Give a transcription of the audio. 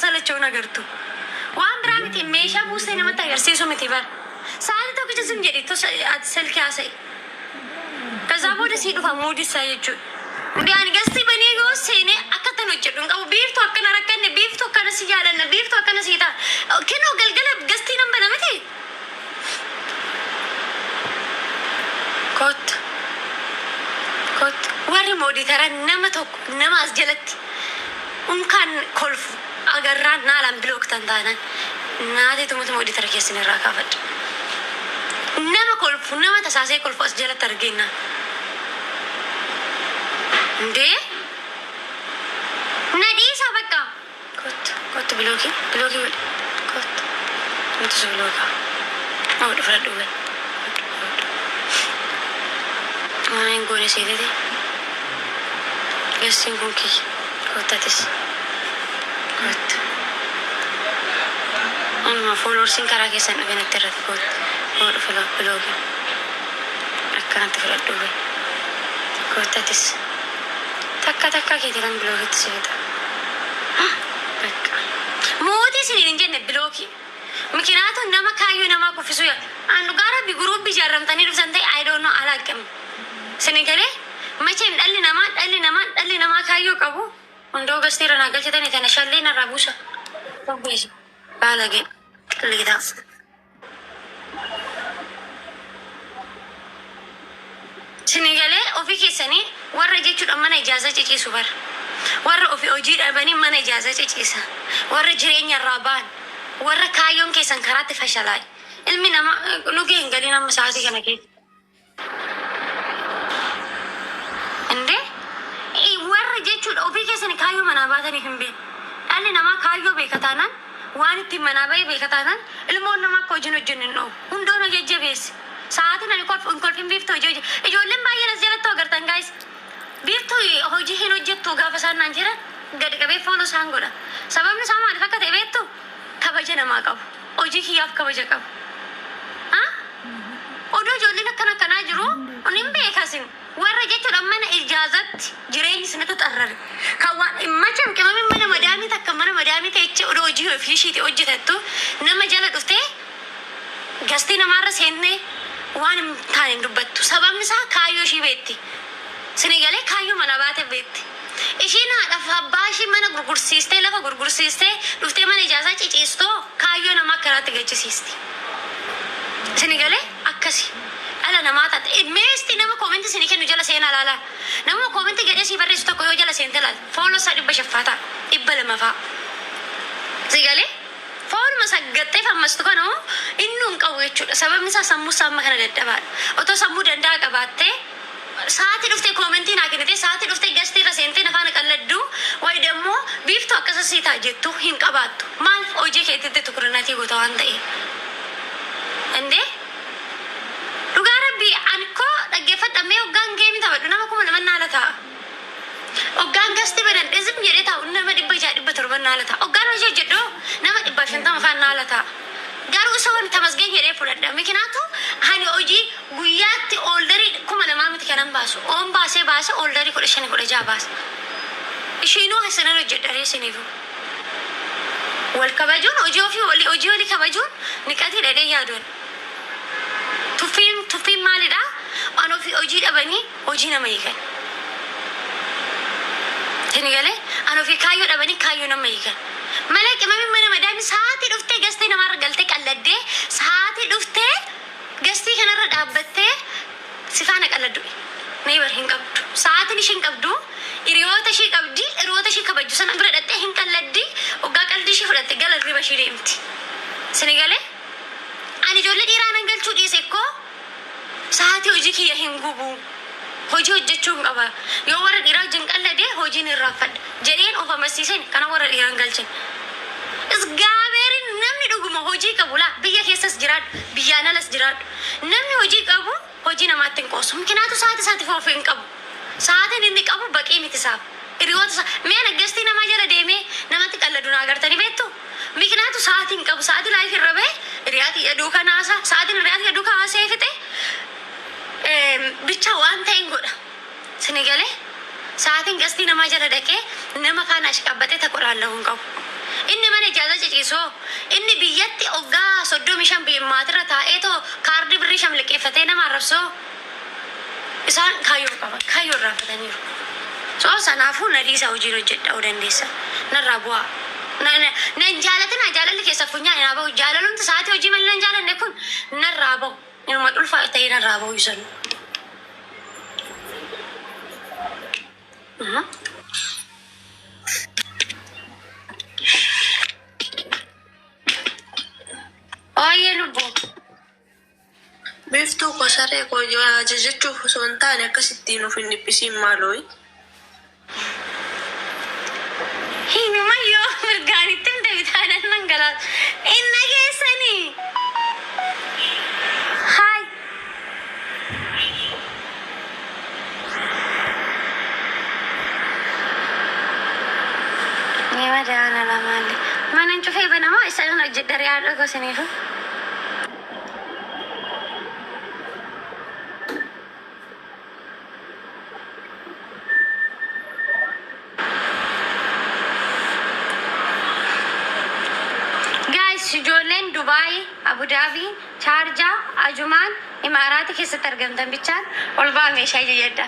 ሰለቸው ነገርቱ ዋን ብራሚት ሜሻ ቡስቴ ነመጣ ገርሲሱ ምትይባል ሳሪ ተኩጭ ዝም ጀዲ ቶ ስልክ ያሰይ ከዛ ቦደ ሲዱፋ ሞዲ ሳይቹ ቢያን ገስቲ በኔ ጎሴኔ አከተኖ ጀዱን ቀው ቢርቶ አከና ረከነ ቢፍቶ ከነስ ያለነ ቢፍቶ ከነስ ይታ ከኖ ገልገለ ገስቲ ነምበለ መቴ ኮት ወሪ ሞዲ ተራ ነመቶ ነማስ ጀለት እንካን ኮልፍ አገራን ናላም ብሎክ ተንታና ናቴ ትሙት ሞዲ ተራ ከስነ ራካፈድ ነመ ኮልፍ ነመ ተሳሴ ኮልፍ አስጀለት ተርገና እንዴ ነዲሳ በቃ ኮት ብሎኪ ኮት እንትስ ብሎካ አውድ ፍረዱ በል ማን ጎነ ሲለዲ የሲን ኩንኪ ኮታትስ ኮት አንማ ፎሎወርሲን ካራኬ ሰን ገነተረት ኮት አውድ ፍላ ብሎኪ አካንት ፍረዱ በል ኮታትስ ተካ ከደረን ብሎክ ሲወጣ በቃ ሞቲ ሲል እንጀነ ብሎክ ምክንያቱ ነማ ካዩ ነማ ኮፍሱ አንዱ ጋራ ቢግሩፕ ቢጀረምታኒ ልብሰንታይ አይ ዶንት ኖ አላቀም ስንገሌ መቼም ጠል ነማ ካዩ ቀቡ እንደው ገስቴራ ናገልተን የተነሻለና ራቡሳ ወይስ ባለጌ ቅሊታ ስንገሌ ኦፊ ከሰኒ ወረጀቹ ደመና ኢጃዛ ጭጪሱ በር ወረ ኦፊ ኦጂ ደበኒ መና ኢጃዛ ጭጪሳ ወረ ጅሬኛ ራባን ወረ ካዮን ከሰን ከራት ፈሻላይ ilmi nama nuge ngali nama saati kana ke inde warra jechu ofi kesan kayo manabatani himbe alli nama kayo be katanan wanitti manabai be katanan ilmo nama ko jino jinno undo no jejebes saati na ko bifto ijollem bayena zelato gartan guys bifto hoji hino jetto gafasan nanjira gadi gabe folo sangoda sababni sama fakate beto kabaje nama qabu oji hiyaf kabaje qabu odo jollin akkana kana jiru onin beekasin warra jechuudha mana ijaazatti jireenyi sinatu xarrare kawaan immachan qimami mana madaami takka mana madaami ta'echi odo hojii ofii ishiiti hojjetattu nama jala dhuftee gastii namaarra seennee waan hin taane dubbattu sababni isaa kaayyoo ishii beetti sinigalee kaayyoo mana baate beetti ishiin haadhaaf abbaa ishii mana gurgursiistee lafa gurgursiistee dhuftee mana ijaazaa ciciistoo kaayyoo nama akkanaatti gachisiisti sinigalee akkasi ala namata meesti nama comment sini kennu jala seena lala nama comment gade si barreessu tokko yoo jala seente lal follow sa dibba shaffata ibba lama fa sigale follow masagatte fammastu kano innun qawu jechuudha sababni isaa sammuu samma kana daddaba oto sammuu dandaa qabatte saati dhufte commenti na kennite saati dhufte gasti ra seente nafana qalladdu way demmo biiftu akkasasiita jettu hin qabaattu maal hojii keetitti tukurnaati goota waan ta'e ende Rugarabbi anko dhaggeeffadha mee hoggaan geemi taphadhu nama kuma nama naalata hoggaan gasti badan dhizim jedhee taa'u nama 600 naalata hoggaan hojii hojjedhu nama 150 faan naalata garuu isa wani tamasgeen jedhee fudhadha mikinaatu hani hojii guyyaatti ooldarii kuma lamaa miti kanan baasu oon baasee ooldarii 15 baasa ishiinuu hasanan hojjedharee siniifu wal kabajuun hojii ofii hojii walii kabajuun niqatii dhadhee yaaduun tufin malida ono fi oji dabani oji nama yigan tinigale ano fi kayo dabani kayo nama yigan malaki mami mana madami saati dufte gasti nama ragalte qalladde saati dufte gasti kana radabatte sifana qalladdu neighbor hin qabdu saati ni shin qabdu iriyota shi qabdi iriyota shi kabaju sana biradatte hin qalladdi oga qaldi shi fudate galal riba shi deemti tinigale ani jolle dhiiraan angalchuu dhiise ko saati hojii kiyya hin gubu hojii hojjechuun qaba yoo warra dhiiraa wajjin qalladee hojiin irraanfadha jedheen of amansiisan kana warra dhiiraan galchan isgaabeerin namni dhuguma hojii qabu laa biyya keessas jiraadhu biyyaan alas jiraadhu namni hojii qabu hojii namaatti hin qoosu mikinaatu saati foofee hin qabu saatiin inni qabu baqee miti isaaf hiriyoota mee naggastii namaa jala deemee namatti qalladuu na agartanii beektu mikinaatu saatiin qabu saati laayif irra ba'e hiriyaati yaduu kanaasa saatiin hiriyaati yaduu kaasee fixe bicha waan ta'in godha sinigale saatiin gastii namaa jala dhaqee nama kaan ashqabbatee taquudhaan lahuun qabu inni geessoo inni biyyatti oggaa 35 biyyummaatira taa'eetoo kaardii birrii sham liqeeffatee nama arrabsoo isaan kaayyoo qaba kaayyoo irraafataniiru. So sanaafuu nadiisa hojiin hojjedhuu dandeessa narraa bu'aa. Nan jaalatin jaalalli keessa funyaan naa bahu jaalalumti sa'aatii hojii malee nan jaalanne kun narraa bahu inuma dhulfaa ta'ee narraa bahu isanu. Oye lubbu. Biftuu kosaree koo ajajachuuf osoo hin taane akkasittiin of hin dhiphisiin maalooyi. Himayyoo mirgaanitti hin deebitaanan nan galaat. Inna keessanii. Haay. Nema daana lamaallee. Mana cufee banamoo isa hojjedha riyaadha gosiniifu. Ijoolleen Dubaay, Abu Dhabi, Sharjah, Ajumaan, Imaaraati keessatti argamtan bichaan ol ba'aa meeshaa jedha.